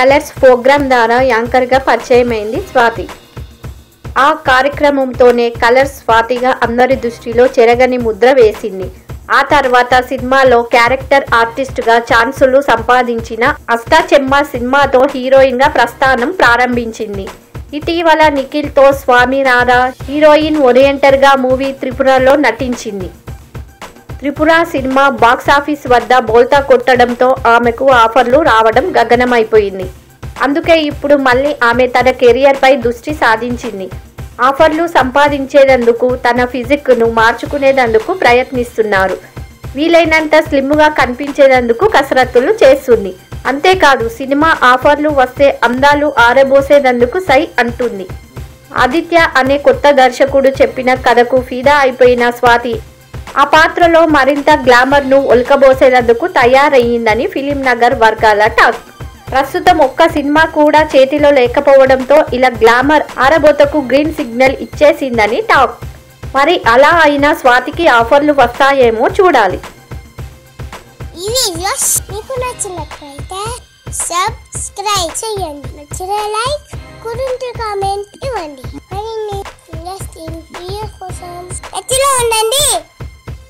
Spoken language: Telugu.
కలర్స్ ప్రోగ్రాం ద్వారా యాంకర్గా పరిచయమైంది స్వాతి. ఆ కార్యక్రమంతోనే కలర్స్ స్వాతిగా అందరి దృష్టిలో చెరగని ముద్ర వేసింది. ఆ తర్వాత సినిమాలో క్యారెక్టర్ ఆర్టిస్ట్గా ఛాన్సులు సంపాదించిన అష్టాచెమ్మా సినిమాతో హీరోయిన్గా ప్రస్థానం ప్రారంభించింది. ఇటీవల నిఖిల్తో స్వామి రారా హీరోయిన్ ఓరియంటర్గా మూవీ త్రిపురలో నటించింది. త్రిపుర సినిమా బాక్సాఫీస్ వద్ద బోల్తా కొట్టడంతో ఆమెకు ఆఫర్లు రావడం గగనమైపోయింది. అందుకే ఇప్పుడు మళ్ళీ ఆమె తన కెరియర్పై దృష్టి సాధించింది. ఆఫర్లు సంపాదించేందుకు తన ఫిజిక్ను మార్చుకునేందుకు ప్రయత్నిస్తున్నారు. వీలైనంత స్లిమ్గా కనిపించేందుకు కసరత్తులు చేస్తుంది. అంతేకాదు సినిమా ఆఫర్లు వస్తే అందాలు ఆరబోసేందుకు సై అంటుంది. ఆదిత్య అనే కొత్త దర్శకుడు చెప్పిన కథకు ఫిదా అయిపోయిన స్వాతి ఆ పాత్రలో మరింత గ్లామర్ను ఒలకబోసేందుకు తయారయ్యిందని ఫిలిం నగర్ వర్గాల టాక్. ప్రస్తుతం ఒక్క సినిమా కూడా చేతిలో లేకపోవడంతో ఇలా గ్లామర్ ఆరబోతకు గ్రీన్ సిగ్నల్ ఇచ్చేసిందని టాక్. మరి అలా అయినా స్వాతికి ఆఫర్లు వస్తాయేమో చూడాలి. ఈ వీడియో మీకు నచ్చినట్లయితే సబ్స్క్రైబ్ చేయండి. నచ్చితే లైక్ కురింటి కామెంట్ ఇవ్వండి. మరిన్ని ఇంట్రెస్టింగ్ వీడియోస్ కోసం ఎత్తులో ఉండండి.